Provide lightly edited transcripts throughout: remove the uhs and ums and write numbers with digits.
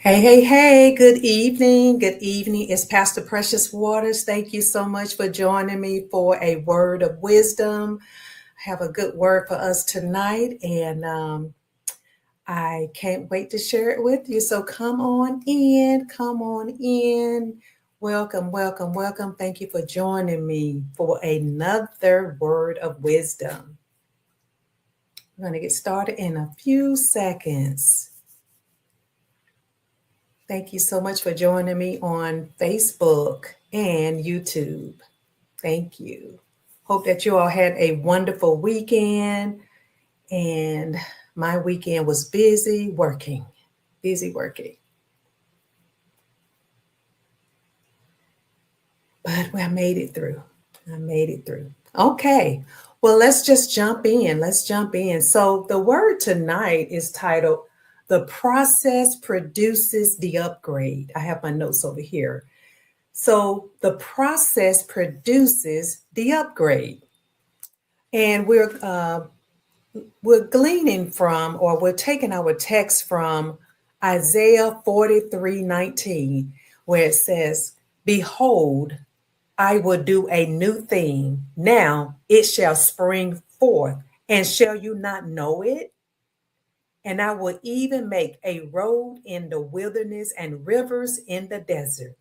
Hey, hey, hey, good evening. Good evening. It's Pastor Precious Waters. Thank you so much for joining me for a word of wisdom. I have a good word for us tonight, and I can't wait to share it with you. So come on in, come on in. Welcome, welcome, welcome. Thank you for joining me for another word of wisdom. We're going to get started in a few seconds. Thank you so much for joining me on Facebook and YouTube. Thank you. Hope that you all had a wonderful weekend. And my weekend was busy working, busy working. But I made it through. I made it through. Okay. Well, let's just jump in. Let's jump in. So, the word tonight is titled The Process Produces the Upgrade. I have my notes over here. So the process produces the upgrade. And we're gleaning from, or we're taking our text from Isaiah 43:19, where it says, Behold, I will do a new thing. Now it shall spring forth. And shall you not know it? And I will even make a road in the wilderness and rivers in the desert.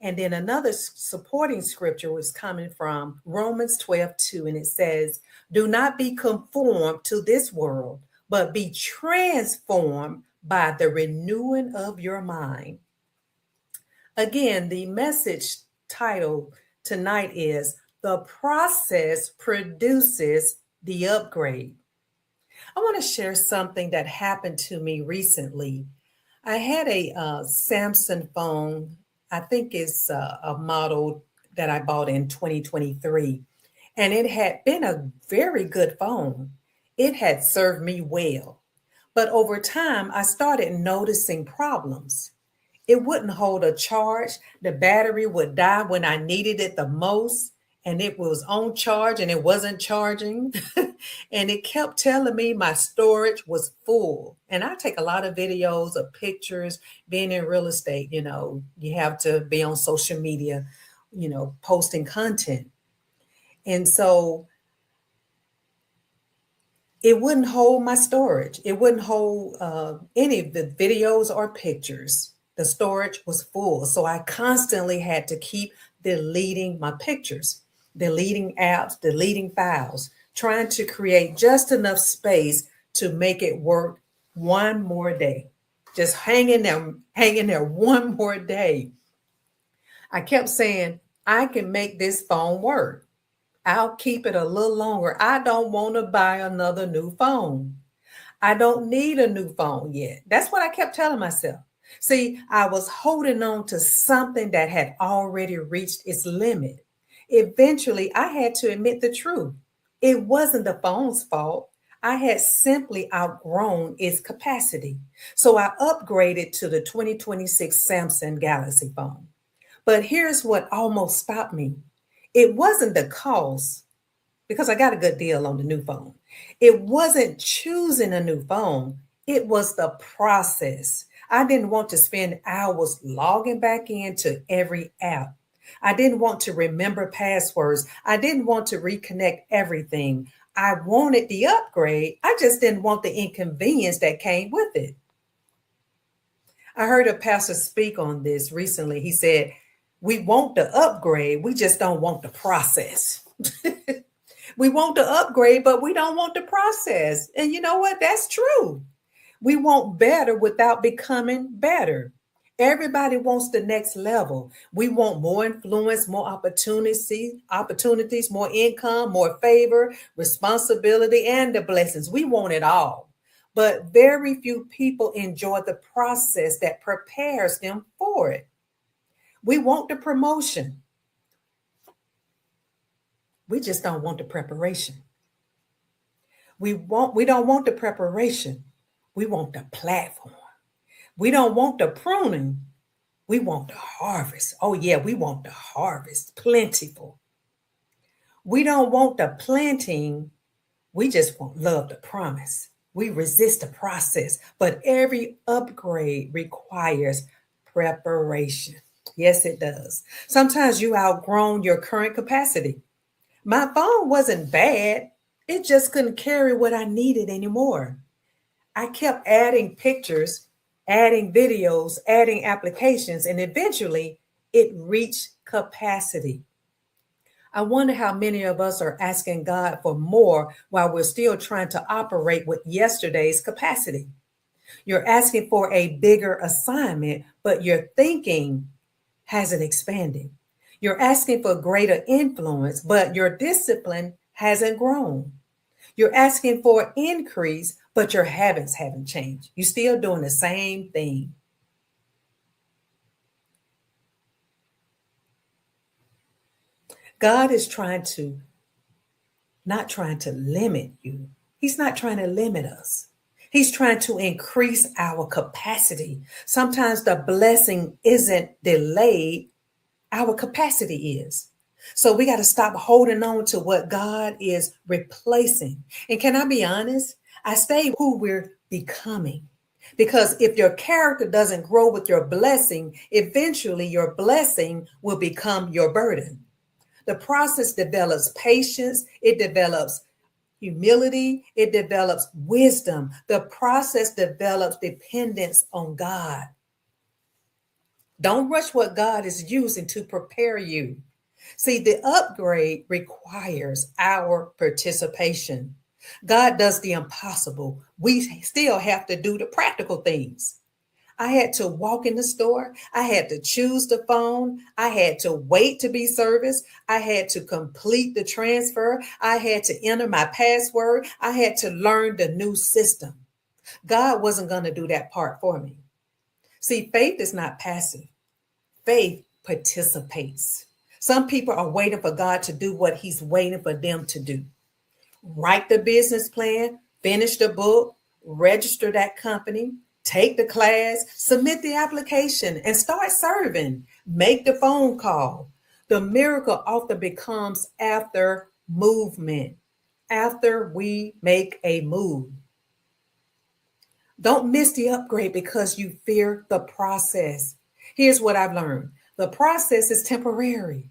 And then another supporting scripture was coming from Romans 12:2, and it says, Do not be conformed to this world, but be transformed by the renewing of your mind. Again, the message title tonight is The Process Produces the Upgrade. I want to share something that happened to me recently. I had a Samsung phone. I think it's a model that I bought in 2023. And it had been a very good phone. It had served me well. But over time, I started noticing problems. It wouldn't hold a charge. The battery would die when I needed it the most, and it was on charge and it wasn't charging. And it kept telling me my storage was full. And I take a lot of videos of pictures. Being in real estate, you have to be on social media, posting content. And so it wouldn't hold my storage. It wouldn't hold any of the videos or pictures. The storage was full. So I constantly had to keep deleting my pictures, deleting apps, deleting files, trying to create just enough space to make it work one more day. Just hanging there one more day. I kept saying, I can make this phone work. I'll keep it a little longer. I don't want to buy another new phone. I don't need a new phone yet. That's what I kept telling myself. See, I was holding on to something that had already reached its limit. Eventually, I had to admit the truth. It wasn't the phone's fault. I had simply outgrown its capacity. So I upgraded to the 2026 Samsung Galaxy phone. But here's what almost stopped me. It wasn't the cost because I got a good deal on the new phone. It wasn't choosing a new phone, it was the process. I didn't want to spend hours logging back into every app. I didn't want to remember passwords. I didn't want to reconnect everything. I wanted the upgrade. I just didn't want the inconvenience that came with it. I heard a pastor speak on this recently. He said, We want the upgrade, we just don't want the process. We want the upgrade, but we don't want the process. And you know what? That's true. We want better without becoming better. Everybody wants the next level. We want more influence, more opportunities, more income, more favor, responsibility, and the blessings. We want it all. But very few people enjoy the process that prepares them for it. We want the promotion. We just don't want the preparation. We don't want the preparation. We want the platform. We don't want the pruning. We want the harvest. Oh yeah, we want the harvest, plentiful. We don't want the planting. We just want love the promise. We resist the process, but every upgrade requires preparation. Yes, it does. Sometimes you outgrown your current capacity. My phone wasn't bad. It just couldn't carry what I needed anymore. I kept adding pictures, adding videos, adding applications, and eventually it reached capacity. I wonder how many of us are asking God for more while we're still trying to operate with yesterday's capacity. You're asking for a bigger assignment, but your thinking hasn't expanded. You're asking for greater influence, but your discipline hasn't grown. You're asking for increase, but your habits haven't changed. You're still doing the same thing. God is not trying to limit you. He's not trying to limit us. He's trying to increase our capacity. Sometimes the blessing isn't delayed, our capacity is. So we got to stop holding on to what God is replacing. And can I be honest? I say who we're becoming. Because if your character doesn't grow with your blessing, eventually your blessing will become your burden. The process develops patience, it develops humility, it develops wisdom. The process develops dependence on God. Don't rush what God is using to prepare you. See, the upgrade requires our participation. God does the impossible. We still have to do the practical things. I had to walk in the store. I had to choose the phone. I had to wait to be serviced. I had to complete the transfer. I had to enter my password. I had to learn the new system. God wasn't going to do that part for me. See, faith is not passive. Faith participates. Some people are waiting for God to do what he's waiting for them to do. Write the business plan, finish the book, register that company, take the class, submit the application, and start serving. Make the phone call. The miracle often becomes after movement, after we make a move. Don't miss the upgrade because you fear the process. Here's what I've learned. The process is temporary.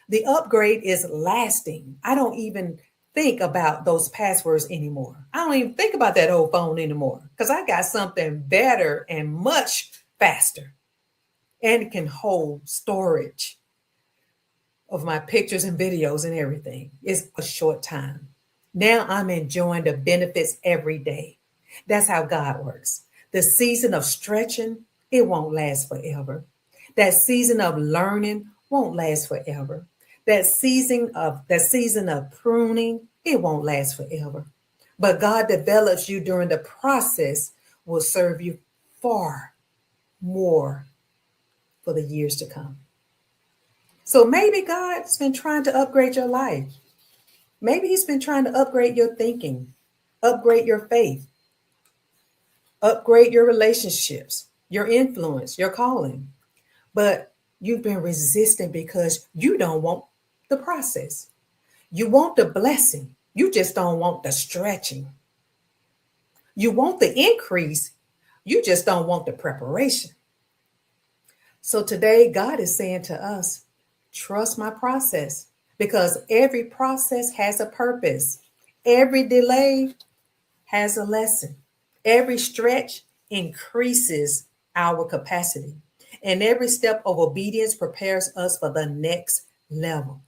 The upgrade is lasting. I don't even think about those passwords anymore. I don't even think about that old phone anymore because I got something better and much faster and can hold storage of my pictures and videos and everything. It's a short time. Now I'm enjoying the benefits every day. That's how God works. The season of stretching, it won't last forever. That season of learning won't last forever. That season of pruning, it won't last forever. But God develops you during the process will serve you far more for the years to come. So maybe God's been trying to upgrade your life. Maybe he's been trying to upgrade your thinking, upgrade your faith, upgrade your relationships, your influence, your calling. But you've been resistant because you don't want the process. You want the blessing. You just don't want the stretching. You want the increase. You just don't want the preparation. So today, God is saying to us, trust my process because every process has a purpose. Every delay has a lesson. Every stretch increases our capacity. And every step of obedience prepares us for the next level.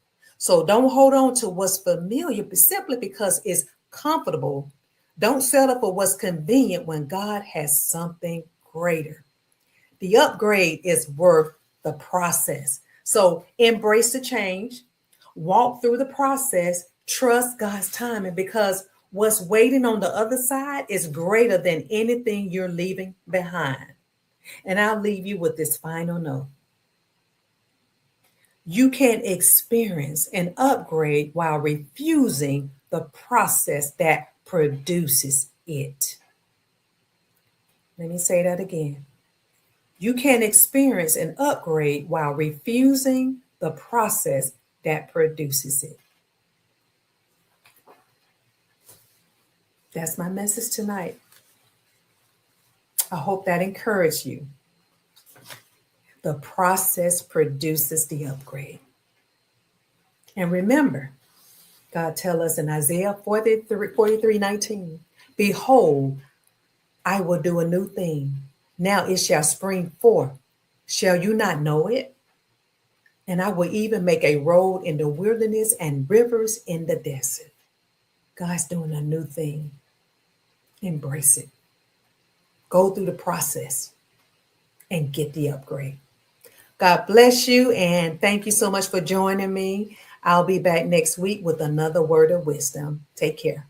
So don't hold on to what's familiar but simply because it's comfortable. Don't settle for what's convenient when God has something greater. The upgrade is worth the process. So embrace the change, walk through the process, trust God's timing because what's waiting on the other side is greater than anything you're leaving behind. And I'll leave you with this final note. You can experience an upgrade while refusing the process that produces it. Let me say that again. You can experience an upgrade while refusing the process that produces it. That's my message tonight. I hope that encouraged you. The process produces the upgrade. And remember, God tell us in Isaiah 43:19, behold, I will do a new thing. Now it shall spring forth. Shall you not know it? And I will even make a road in the wilderness and rivers in the desert. God's doing a new thing. Embrace it. Go through the process and get the upgrade. God bless you, and thank you so much for joining me. I'll be back next week with another word of wisdom. Take care.